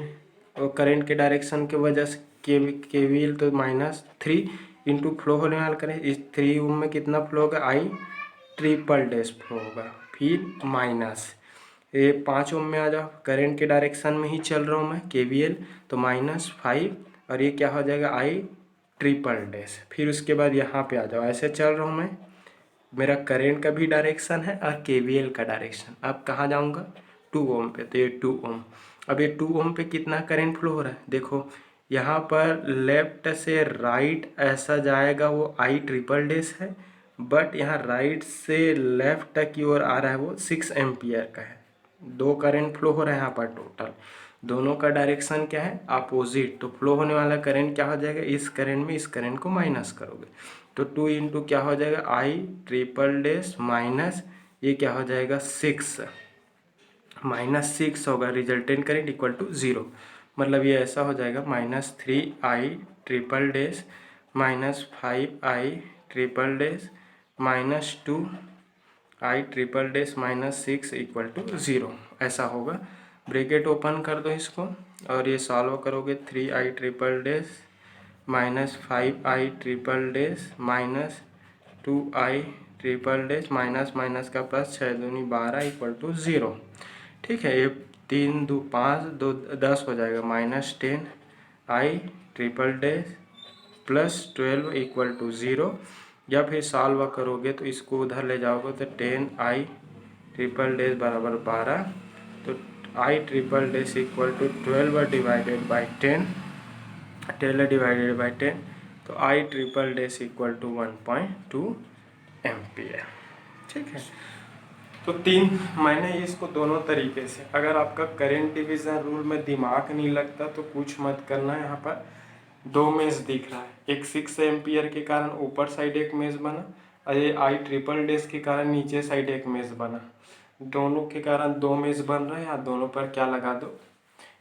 और करंट के डायरेक्शन की वजह से केवीएल तो -3 इंटू फ्लो होने वाला करंट, इस 3 ओम में कितना फ्लो होगा, आई ट्रिपल डैश फ्लो होगा, फिर माइनस ये 5 ओम में आ जाओ, करंट के डायरेक्शन में ही चल रहा हूँ मैं केवीएल, तो -5 और ये क्या हो जाएगा आई ट्रिपल डैश। फिर उसके बाद यहाँ पे आ जाओ, ऐसे चल रहा हूँ मैं, मेरा करंट का भी डायरेक्शन है और केवीएल का डायरेक्शन। अब कहाँ जाऊँगा, 2 ओम पे, तो ये 2 ओम। अब ये 2 ओम पे कितना करंट फ्लो हो रहा है, देखो यहाँ पर लेफ्ट से राइट ऐसा जाएगा वो आई ट्रिपल डैश है, बट यहाँ राइट से लेफ्ट की ओर आ रहा है वो 6 एम्पियर का है। 2 करंट फ्लो हो रहा है यहाँ पर टोटल, दोनों का डायरेक्शन क्या है, अपोजिट। तो फ्लो होने वाला करंट क्या हो जाएगा, इस करंट में इस करंट को माइनस करोगे तो 2 इंटू क्या हो जाएगा आई ट्रिपल डैश माइनस ये क्या हो जाएगा 6, -6 होगा, रिजल्टेंट करंट इक्वल टू 0। मतलब ये ऐसा हो जाएगा -3 I triple dash -5 I triple dash -2 I triple dash -6 equal to 0, ऐसा होगा। ब्रैकेट ओपन कर दो इसको और ये सॉल्व करोगे 3 I triple dash -5 I triple dash -2 I triple dash minus minus का प्लस 6 दूनी 12 इक्वल टू 0। ठीक है, ये 3 2 5 2 10 हो जाएगा, -10 I triple dash +12 equal to 0। या फिर सॉल्व करोगे तो इसको उधर ले जाओगे तो 10 आई ट्रिपल डैश बराबर 12, तो I triple dash equal to 12 divided by 10, 12 divided by 10, तो I triple dash equal to 1.2 ampere. ठीक है, तो 3 मैंने इसको दोनों तरीके से, अगर आपका करंट डिवीज़न रूल में दिमाग नहीं लगता तो कुछ मत करना। यहाँ पर 2 मेश दिख रहा है, एक 6 एम्पियर के कारण ऊपर साइड एक मेश बना और ये आई ट्रिपल डैश के कारण नीचे साइड एक मेश बना। दोनों के कारण 2 मेश बन रहा है, या दोनों पर क्या लगा दो,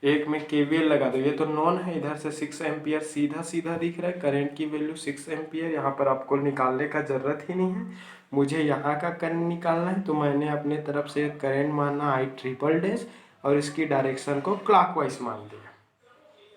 एक में केवीएल लगा दो। ये तो नॉन है, इधर से 6 एम्पियर सीधा सीधा दिख रहा है, करंट की वैल्यू 6 एम्पियर, यहाँ पर आपको निकालने का ज़रूरत ही नहीं है। मुझे यहाँ का करंट निकालना है, तो मैंने अपने तरफ से करंट माना आई ट्रिपल डैश और इसकी डायरेक्शन को क्लॉकवाइज मान दिया,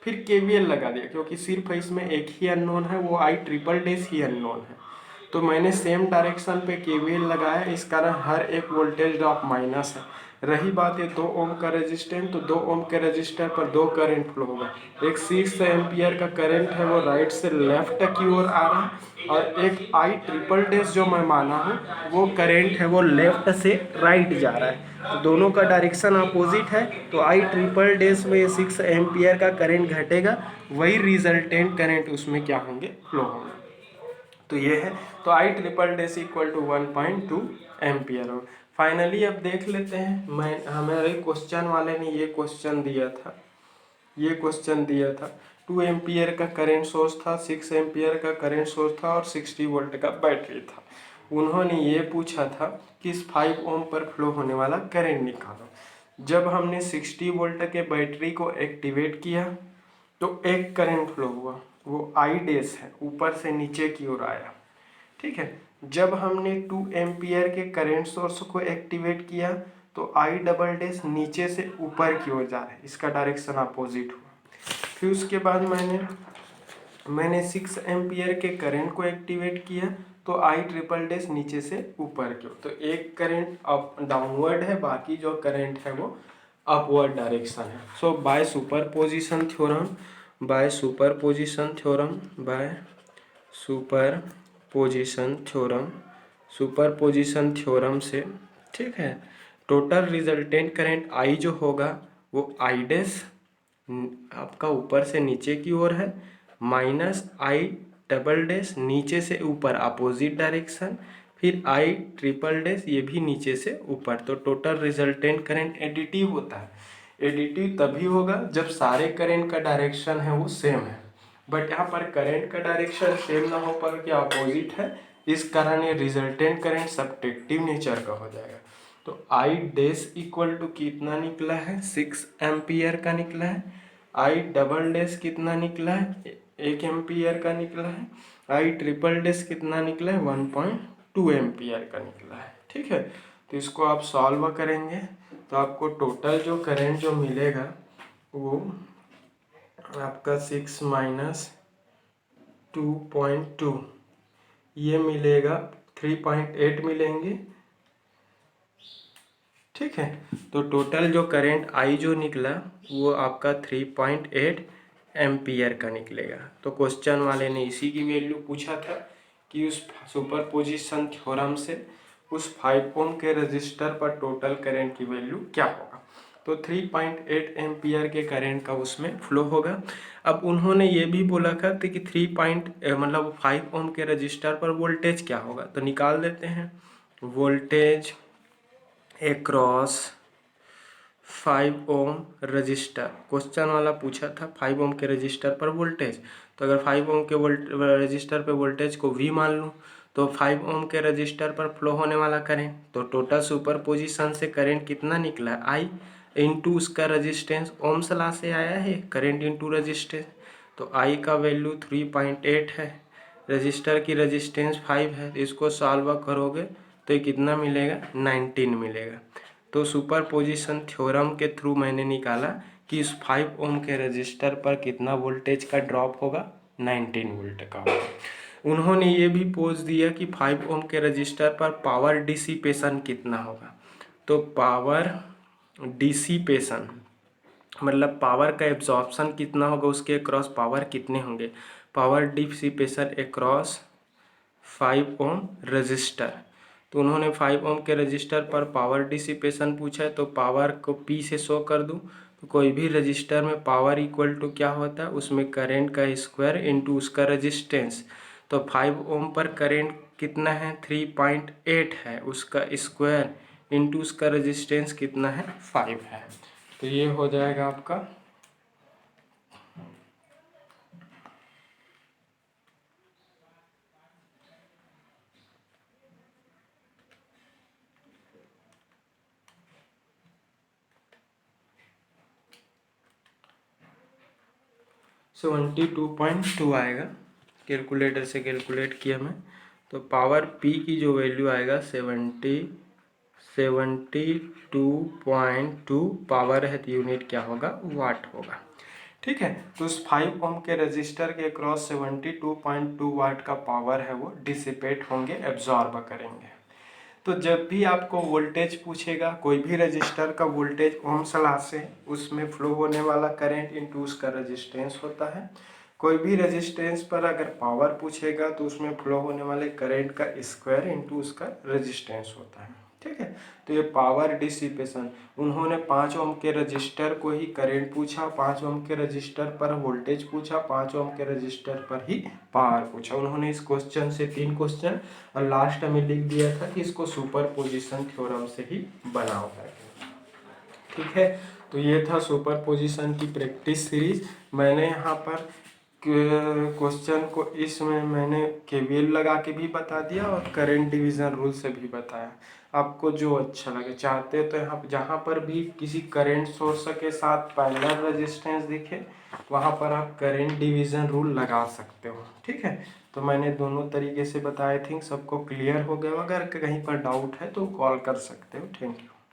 फिर केवीएल लगा दिया, क्योंकि सिर्फ इसमें एक ही अननोन है, वो आई ट्रिपल डैश ही अननोन है। तो मैंने सेम डायरेक्शन पे केवीएल लगाया, इस कारण हर एक वोल्टेज ड्रॉप माइनस है। रही बात है 2 ओम का रेजिस्टेंस, तो 2 ओम के रेजिस्टर पर 2 करंट फ्लो होगा। एक 6 एम्पियर का करंट है वो राइट से लेफ्ट की ओर आ रहा है, और एक आई ट्रिपल डैश जो मैं माना हूँ वो करंट है वो लेफ्ट से राइट जा रहा है, तो दोनों का डायरेक्शन अपोजिट है। तो आई ट्रिपल डैश में 6 एम्पियर का करंट घटेगा, वही रिजल्टेंट करंट उसमें क्या होंगे, फ्लो होंगे। तो ये है, तो I triple dash equal to 1.2 ampere हो। फाइनली अब देख लेते हैं, मैं हमारे क्वेश्चन वाले ने ये क्वेश्चन दिया था, 2 एम्पियर का करंट सोर्स था, 6 एम्पियर का करंट सोर्स था और 60 वोल्ट का बैटरी था। उन्होंने ये पूछा था कि इस 5 ओम पर फ्लो होने वाला करंट निकालो। जब हमने 60 वोल्ट के बैटरी को एक्टिवेट किया तो एक करंट फ्लो हुआ, वो आई डैश है, ऊपर से नीचे की ओर आया। ठीक है, जब हमने 2 एम्पियर के करंट सोर्स को एक्टिवेट किया तो आई डबल डैश नीचे से ऊपर की ओर जा रहा है, इसका डायरेक्शन अपोजिट हुआ। फिर उसके बाद मैंने 6 एम्पियर के करंट को एक्टिवेट किया तो आई ट्रिपल डैश नीचे से ऊपर की ओर, तो एक करंट अप डाउनवर्ड है, बाकी जो करंट है वो अपवर्ड डायरेक्शन है। So by superposition theorem, by superposition theorem, by superposition theorem, superposition theorem से, ठीक है, टोटल रिजल्टेंट करंट आई जो होगा वो आई डैश आपका ऊपर से नीचे की ओर है, माइनस आई डबल डैश नीचे से ऊपर अपोजिट डायरेक्शन, फिर आई ट्रिपल डैश ये भी नीचे से ऊपर। तो टोटल रिजल्टेंट करंट एडिटिव होता है। एडिटिव तभी होगा जब सारे करंट का डायरेक्शन है वो सेम है, बट यहाँ पर करंट का डायरेक्शन सेम ना हो पर क्या अपोजिट है, इस कारण ये रिजल्टेंट करंट सब्ट्रैक्टिव नेचर का हो जाएगा। तो आई डैश इक्वल टू कितना निकला है, 6 एम्पियर का निकला है। आई डबल डैश कितना निकला है, 1 एम्पियर का निकला है। आई ट्रिपल डैश कितना निकला है, 1.2 एम्पियर का निकला है। ठीक है, तो इसको आप सॉल्व करेंगे तो आपको टोटल जो करंट जो मिलेगा वो आपका 6 माइनस 2.2 ये मिलेगा 3.8 मिलेंगे। ठीक है, तो टोटल जो करंट आई जो निकला वो आपका 3.8 एम्पियर का निकलेगा। तो क्वेश्चन वाले ने इसी की वैल्यू पूछा था कि उस सुपरपोजिशन थ्योरम से उस 5 ओम के रजिस्टर पर टोटल करंट की वैल्यू क्या होगा। तो 3.8 एम्पियर के करंट का उसमें फ्लो होगा। अब उन्होंने ये भी बोला था कि 5 ओम के रजिस्टर पर वोल्टेज क्या होगा, तो निकाल देते हैं। Voltage across 5 ohm register, question वाला पूछा था 5 ओम के रजिस्टर पर वोल्टेज, तो अगर 5 ओम के रजिस्टर पर वोल्टेज को V मान लूँ तो 5 ओम के रजिस्टर पर फ्लो होने वाला करंट, तो टोटल सुपरपोजिशन से करंट कितना निकला है, I इंटू उसका रजिस्टेंस, ओम्स लॉ से आया है करंट इंटू रजिस्टेंस, तो I का वैल्यू 3.8 है, रजिस्टर की रजिस्टेंस 5 है, तो इसको सॉल्व करोगे तो ये कितना मिलेगा, 19 मिलेगा। तो सुपरपोजिशन थ्योरम के थ्रू मैंने निकाला कि इस 5 ओम के रजिस्टर पर कितना वोल्टेज का ड्रॉप होगा, 19 वोल्ट का होगा। उन्होंने ये भी पोज दिया कि 5 ओम के रजिस्टर पर पावर डिसिपेशन कितना होगा, तो पावर डिसिपेशन मतलब पावर का एब्जॉर्प्शन कितना होगा, उसके अक्रॉस पावर कितने होंगे, power dissipation across 5 ohm register. तो उन्होंने 5 ओम के रजिस्टर पर पावर डिसिपेशन पूछा है, तो पावर को P से शो कर दूं, तो कोई भी रजिस्टर में पावर इक्वल टू क्या होता है, उसमें करंट का स्क्वायर इंटू उसका रजिस्टेंस। तो 5 ओम पर करंट कितना है, 3.8 है, उसका स्क्वायर इंटू उसका रजिस्टेंस कितना है, 5 है। तो ये हो जाएगा आपका 72.2 आएगा। कैलकुलेटर से कैलकुलेट किया मैं, तो पावर P की जो वैल्यू आएगा 72.2 पावर है, तो यूनिट क्या होगा, वाट होगा। ठीक है, तो उस 5 ओम के रजिस्टर के क्रॉस 72.2 वाट का पावर है वो डिसिपेट होंगे, एब्जॉर्ब करेंगे। तो जब भी आपको वोल्टेज पूछेगा, कोई भी रजिस्टर का वोल्टेज ओम्स लॉ से उसमें फ्लो होने वाला करंट इंटू उसका रेजिस्टेंस होता है। कोई भी रेजिस्टेंस पर अगर पावर पूछेगा तो उसमें फ्लो होने वाले करंट का स्क्वायर इंटू उसका रेजिस्टेंस होता है। ठीक है, तो ये पावर डिसिपेशन, उन्होंने 5 ओम के रजिस्टर को ही करंट पूछा, 5 ओम के रजिस्टर पर वोल्टेज पूछा, 5 ओम के रजिस्टर पर ही पावर पूछा। उन्होंने इस क्वेश्चन से 3 क्वेश्चन और लास्ट में लिख दिया था कि इसको सुपरपोजिशन थ्योरम से ही बनाओ करके। ठीक है, तो ये था सुपरपोजिशन की प्रैक्टिस सीरीज। मैंने यहाँ पर क्वेश्चन को इसमें मैंने केवीएल लगा के भी बता दिया और करंट डिवीजन रूल से भी बताया। आपको जो अच्छा लगे, चाहते तो यहाँ जहाँ पर भी किसी करंट सोर्स के साथ पैरेलल रेजिस्टेंस दिखे वहाँ पर आप करंट डिवीजन रूल लगा सकते हो। ठीक है, तो मैंने दोनों तरीके से बताया। थिंक सबको क्लियर हो गया। अगर कहीं पर डाउट है तो कॉल कर सकते हो। Thank you.